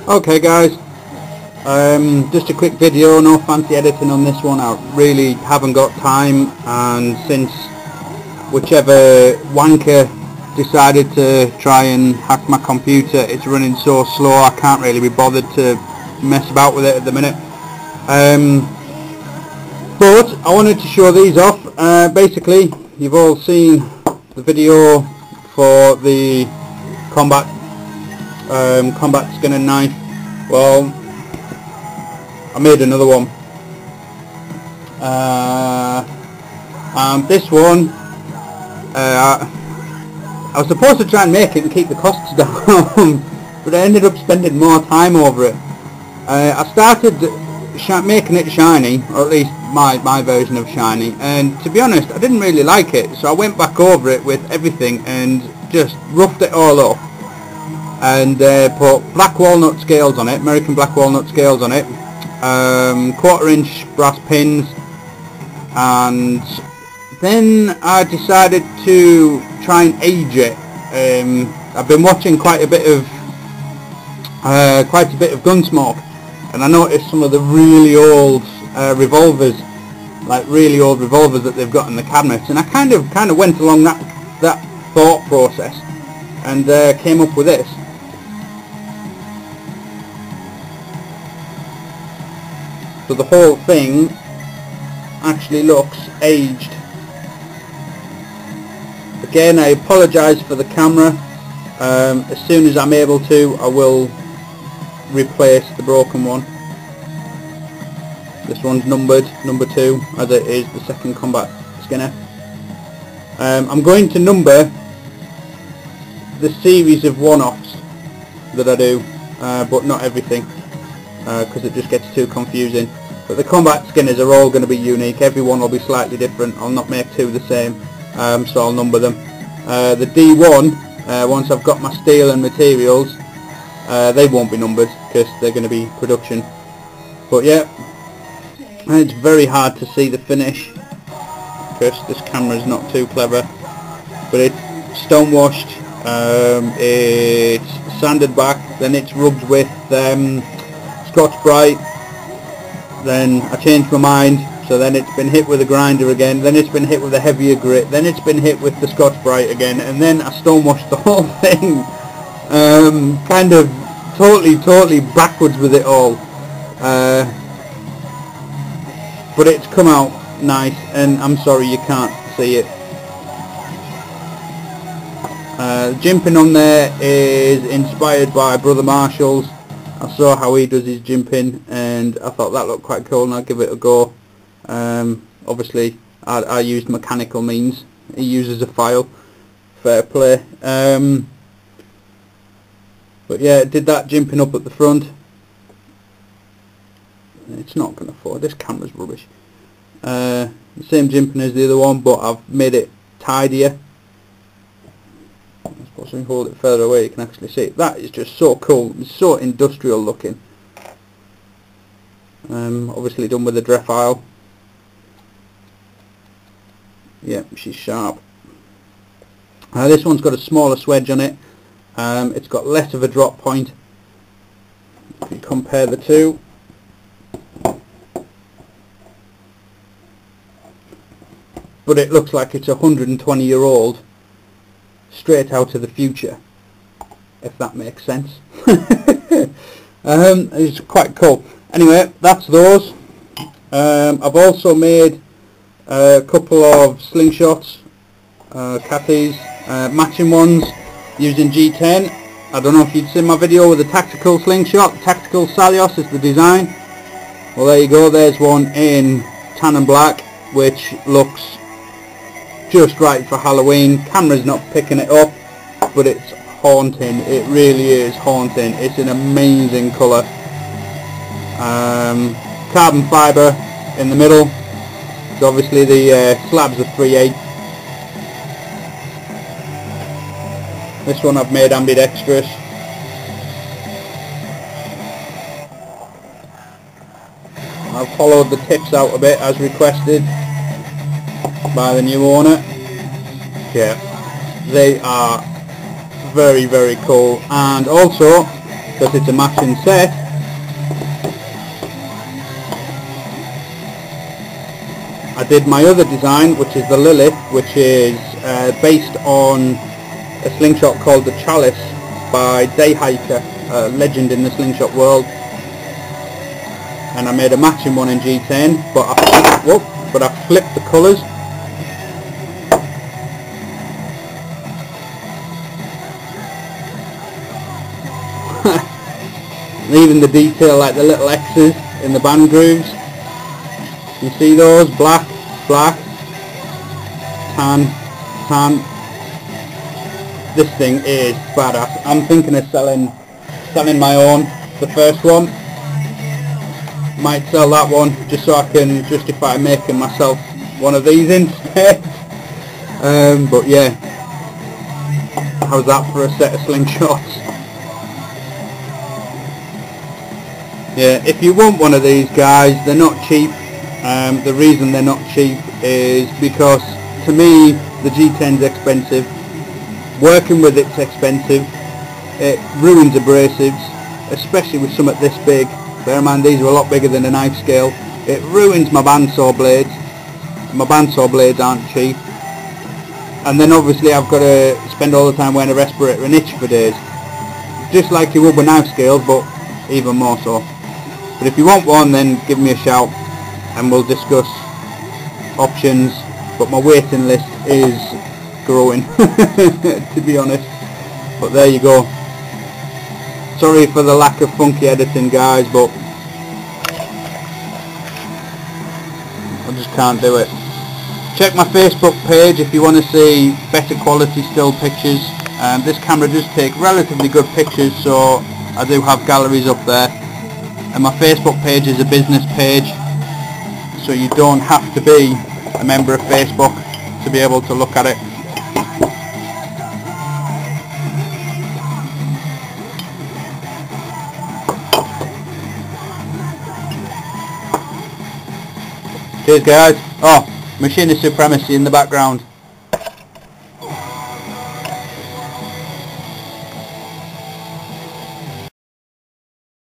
Okay guys, just a quick video, no fancy editing on this one. I really haven't got time, and since whichever wanker decided to try and hack my computer, it's running so slow I can't really be bothered to mess about with it at the minute. But I wanted to show these off. Basically, you've all seen the video for the combat skinning knife. Well, I made another one. This one, I was supposed to try and make it and keep the costs down, but I ended up spending more time over it. I started making it shiny, or at least my version of shiny, and to be honest I didn't really like it, so I went back over it with everything and just roughed it all up and put black walnut scales on it, American Black Walnut scales on it, 1/4 inch brass pins, and then I decided to try and age it. I've been watching quite a bit of Gunsmoke, and I noticed some of the really old revolvers, that they've got in the cabinets, and I kind of went along that thought process and came up with this. So the whole thing actually looks aged. Again, I apologise for the camera. As soon as I'm able to, I will replace the broken one. This one's numbered, number 2, as it is the second combat skinner. I'm going to number the series of one-offs that I do, but not everything, because it just gets too confusing. But the combat skinners are all going to be unique. Every one will be slightly different. I'll not make two the same, so I'll number them. The D1, once I've got my steel and materials, they won't be numbered because they're going to be production. But yeah, it's very hard to see the finish because this camera is not too clever, but it's stone washed, it's sanded back, then it's rubbed with Scotch-Brite, then I changed my mind, so then it's been hit with a grinder again, then it's been hit with a heavier grit, then it's been hit with the Scotch-Brite again, and then I stone washed the whole thing. Kind of totally backwards with it all, but it's come out nice, and I'm sorry you can't see it. Ginmping on there is inspired by Brother Marshall's. I saw how he does his ginmping and I thought that looked quite cool, and I'll give it a go. Obviously I used mechanical means, he uses a file, fair play. But yeah, it did that ginmping up at the front. It's not going to fall, this camera's rubbish. The same ginmping as the other one, but I've made it tidier. I suppose we can hold it further away, you can actually see it. That is just so cool, it's so industrial looking. Obviously done with a Drefile. Yeah, she's sharp. This one's got a smaller swedge on it. It's got less of a drop point. If you compare the two, but it looks like it's a 120-year-old straight out of the future, if that makes sense. It's quite cool. Anyway, that's those. I've also made a couple of slingshots, catties, matching ones, using G10. I don't know if you'd seen my video with the tactical slingshot. Tactical Salios is the design. Well, there you go, there's one in tan and black, which looks just right for Halloween. Camera's not picking it up, but it's haunting. It really is haunting. It's an amazing colour. Carbon fibre in the middle. So obviously the slabs are 3/8. This one I've made ambidextrous. I've hollowed the tips out a bit as requested by the new owner. Yeah, they are very cool, and also because it's a matching set. I did my other design, which is the Lilith, which is based on a slingshot called the Chalice by Dayhiker, a legend in the slingshot world. And I made a matching one in G10, but I flipped the colours. Leaving the detail like the little X's in the band grooves. You see those? Black, black, tan, tan. This thing is badass. I'm thinking of selling my own. The first one. Might sell that one just so I can justify making myself one of these instead. But yeah, how's that for a set of slingshots? Yeah, if you want one of these guys, they're not cheap. The reason they're not cheap is because, to me, the G10's expensive. Working with it's expensive. It ruins abrasives, especially with something this big. Bear in mind, these are a lot bigger than a knife scale. It ruins my bandsaw blades. My bandsaw blades aren't cheap. And then obviously I've got to spend all the time wearing a respirator and itch for days. Just like you would with knife scales, but even more so. But if you want one, then give me a shout and we'll discuss options. But my waiting list is growing, to be honest. But there you go. Sorry for the lack of funky editing, guys, but I just can't do it. Check my Facebook page if you want to see better quality still pictures. This camera does take relatively good pictures, so I do have galleries up there. And my Facebook page is a business page, so you don't have to be a member of Facebook to be able to look at it. Cheers guys. Oh, Machinae Suppremicy in the background.